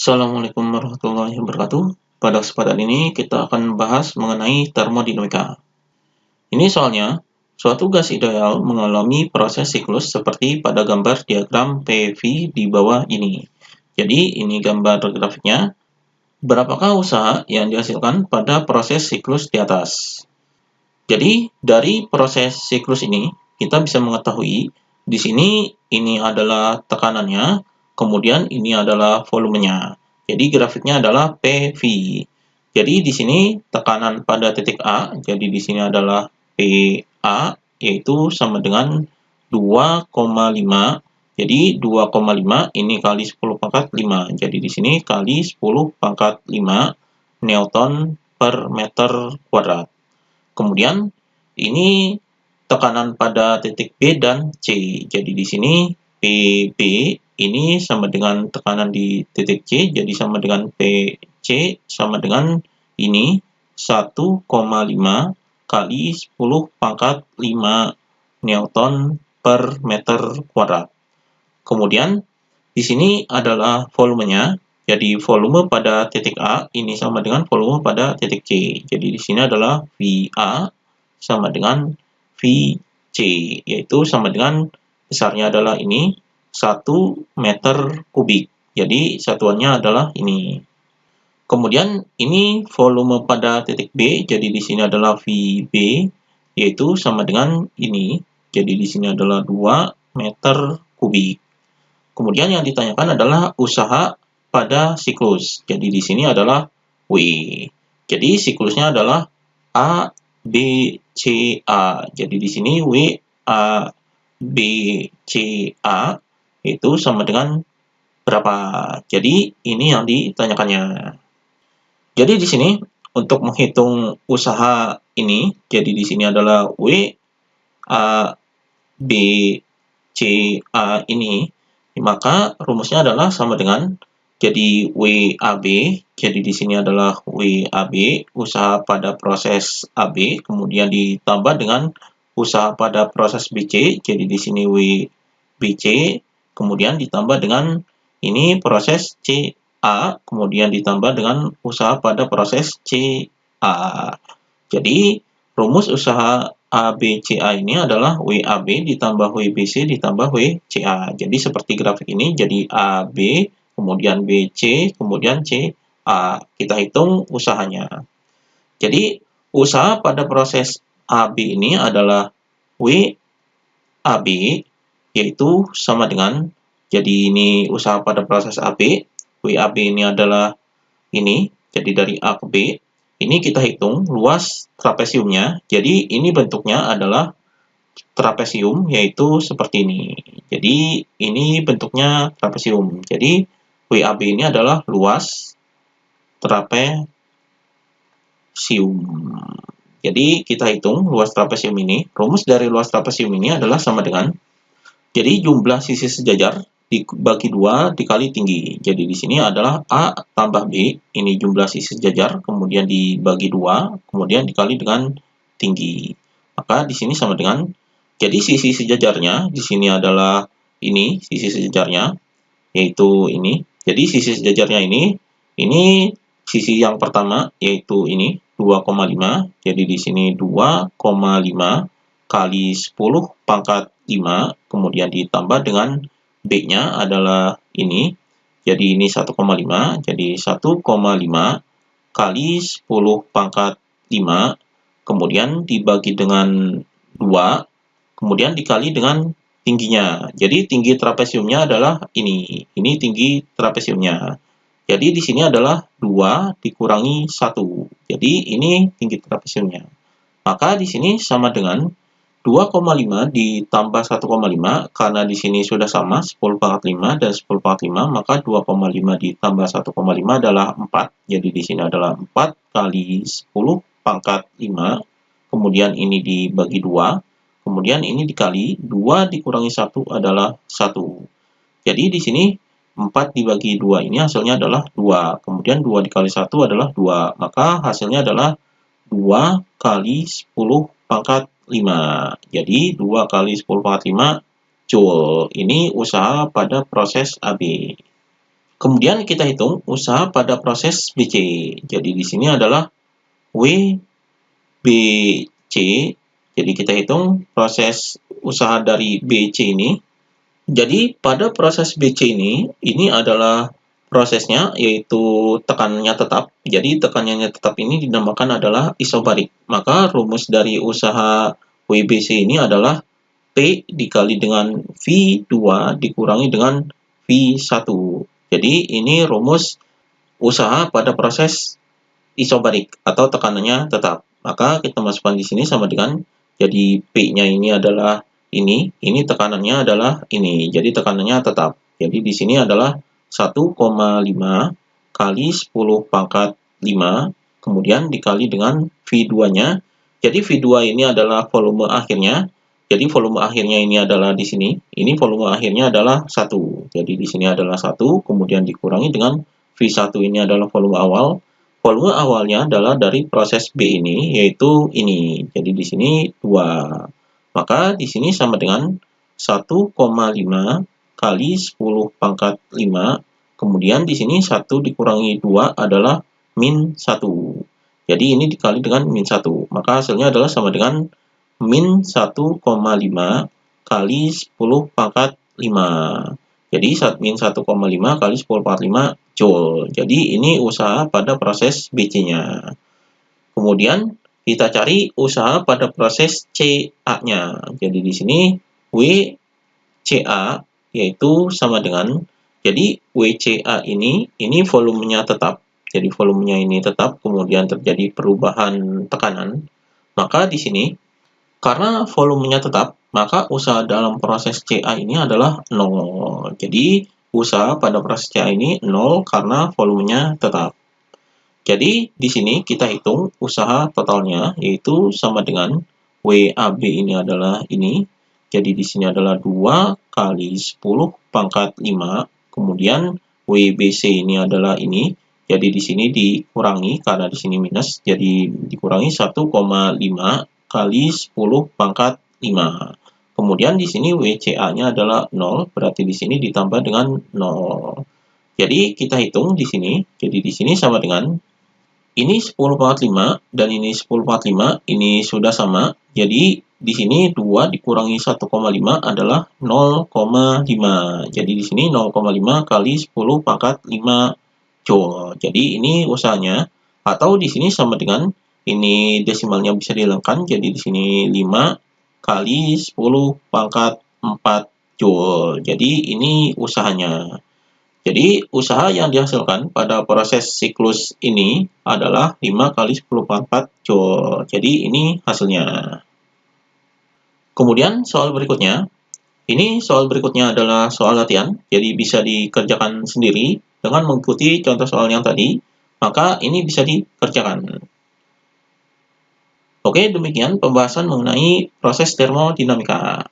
Assalamualaikum warahmatullahi wabarakatuh. Pada kesempatan ini kita akan membahas mengenai termodinamika. Ini soalnya, suatu gas ideal mengalami proses siklus seperti pada gambar diagram PV di bawah ini. Jadi ini gambar grafiknya. Berapakah usaha yang dihasilkan pada proses siklus di atas? Jadi dari proses siklus ini kita bisa mengetahui di sini ini adalah tekanannya, kemudian ini adalah volumenya. Jadi grafiknya adalah PV. Jadi di sini tekanan pada titik A, jadi di sini adalah PA yaitu sama dengan 2,5. Jadi 2,5 ini kali 10 pangkat 5. Jadi di sini kali 10 pangkat 5 Newton per meter kuadrat. Kemudian ini tekanan pada titik B dan C. Jadi di sini PB ini sama dengan tekanan di titik C, jadi sama dengan PC sama dengan ini 1,5 kali 10 pangkat 5 Newton per meter kuadrat. Kemudian di sini adalah volumenya. Jadi volume pada titik A ini sama dengan volume pada titik C. Jadi di sini adalah VA sama dengan VC, yaitu sama dengan besarnya adalah ini 1 meter kubik. Jadi satuannya adalah ini. Kemudian ini volume pada titik B, jadi di sini adalah VB, yaitu sama dengan ini. Jadi di sini adalah 2 meter kubik. Kemudian yang ditanyakan adalah usaha pada siklus. Jadi di sini adalah W. Jadi siklusnya adalah A, B, C, A. Jadi di sini W, A, B, C, A itu sama dengan berapa? Jadi ini yang ditanyakannya. Jadi di sini untuk menghitung usaha ini, jadi di sini adalah W, A, B, C, A ini, maka rumusnya adalah sama dengan jadi WAB, jadi di sini adalah WAB, usaha pada proses AB, kemudian ditambah dengan usaha pada proses BC, jadi di sini WBC, kemudian ditambah dengan ini proses CA, kemudian ditambah dengan usaha pada proses CA. Jadi rumus usaha ABCA ini adalah WAB ditambah WBC ditambah WCA. Jadi seperti grafik ini, jadi AB, kemudian BC, kemudian CA. Kita hitung usahanya. Jadi usaha pada proses AB ini adalah WAB, yaitu sama dengan, jadi ini usaha pada proses AB, WAB ini adalah ini, jadi dari A ke B. Ini kita hitung luas trapesiumnya. Jadi ini bentuknya adalah trapesium, yaitu seperti ini. Jadi ini bentuknya trapesium. Jadi WAB ini adalah luas trapesium. Jadi kita hitung luas trapesium ini. Rumus dari luas trapesium ini adalah sama dengan, jadi jumlah sisi sejajar dibagi 2 dikali tinggi. Jadi di sini adalah A tambah B, ini jumlah sisi sejajar, kemudian dibagi 2, kemudian dikali dengan tinggi. Maka di sini sama dengan, jadi sisi sejajarnya di sini adalah ini sisi sejajarnya, yaitu ini. Jadi sisi sejajarnya ini sisi yang pertama yaitu ini 2,5. Jadi di sini 2,5 kali 10 pangkat 5, kemudian ditambah dengan B-nya adalah ini, jadi ini 1,5, jadi 1,5 kali 10 pangkat 5, kemudian dibagi dengan 2, kemudian dikali dengan tingginya. Jadi tinggi trapesiumnya adalah ini tinggi trapesiumnya. Jadi di sini adalah 2 dikurangi 1, jadi ini tinggi trapesiumnya. Maka di sini sama dengan 2,5 ditambah 1,5, karena di sini sudah sama 10 pangkat 5 dan 10 pangkat 5, maka 2,5 ditambah 1,5 adalah 4. Jadi di sini adalah 4 kali 10 pangkat 5, kemudian ini dibagi 2, kemudian ini dikali 2 dikurangi 1 adalah 1. Jadi di sini 4 dibagi 2 ini hasilnya adalah 2, kemudian 2 dikali 1 adalah 2, maka hasilnya adalah 2 kali 10 pangkat 5. Jadi 2 kali 10 pangkat 5 Joule. Ini usaha pada proses AB. Kemudian kita hitung usaha pada proses BC. Jadi di sini adalah WBC. Jadi kita hitung proses usaha dari BC ini. Jadi pada proses BC ini adalah prosesnya yaitu tekanannya tetap. Jadi tekanannya tetap ini dinamakan adalah isobarik. Maka rumus dari usaha WBC ini adalah P dikali dengan V2 dikurangi dengan V1. Jadi ini rumus usaha pada proses isobarik atau tekanannya tetap. Maka kita masukkan di sini sama dengan, jadi P-nya ini adalah ini tekanannya adalah ini. Jadi tekanannya tetap. Jadi di sini adalah 1,5 kali 10 pangkat 5, kemudian dikali dengan V2-nya. Jadi V2 ini adalah volume akhirnya. Jadi volume akhirnya ini adalah di sini. Ini volume akhirnya adalah 1. Jadi di sini adalah 1, kemudian dikurangi dengan V1 ini adalah volume awal. Volume awalnya adalah dari proses B ini, yaitu ini. Jadi di sini 2. Maka di sini sama dengan 1,5 kali 10 pangkat 5. Kemudian di sini 1 dikurangi 2 adalah min 1. Jadi ini dikali dengan min 1. Maka hasilnya adalah sama dengan min 1,5 kali 10 pangkat 5. Jadi min 1,5 kali 10 pangkat 5 Joule. Jadi ini usaha pada proses BC-nya. Kemudian kita cari usaha pada proses CA-nya. Jadi di sini WCA yaitu sama dengan, jadi WCA ini volumenya tetap. Jadi volumenya ini tetap, kemudian terjadi perubahan tekanan. Maka di sini karena volumenya tetap, maka usaha dalam proses CA ini adalah 0. Jadi usaha pada proses CA ini 0 karena volumenya tetap. Jadi di sini kita hitung usaha totalnya, yaitu sama dengan WAB ini adalah ini. Jadi di sini adalah 2 kali 10 pangkat 5. Kemudian WBC ini adalah ini. Jadi di sini dikurangi karena di sini minus. Jadi dikurangi 1,5 kali 10 pangkat 5. Kemudian di sini WCA-nya adalah 0, berarti di sini ditambah dengan 0. Jadi kita hitung di sini. Jadi di sini sama dengan ini 10 pangkat 5 dan ini 10 pangkat 5, ini sudah sama. Jadi di sini 2 dikurangi 1,5 adalah 0,5. Jadi di sini 0,5 kali 10 pangkat 5 Joule. Jadi ini usahanya, atau di sini sama dengan ini desimalnya bisa dihilangkan, jadi di sini 5 kali 10 pangkat 4 Joule. Jadi ini usahanya. Jadi usaha yang dihasilkan pada proses siklus ini adalah 5 kali 10 pangkat 4 Joule. Jadi ini hasilnya. Kemudian soal berikutnya. Ini soal berikutnya adalah soal latihan, jadi bisa dikerjakan sendiri dengan mengikuti contoh soal yang tadi, maka ini bisa dikerjakan. Oke, demikian pembahasan mengenai proses termodinamika.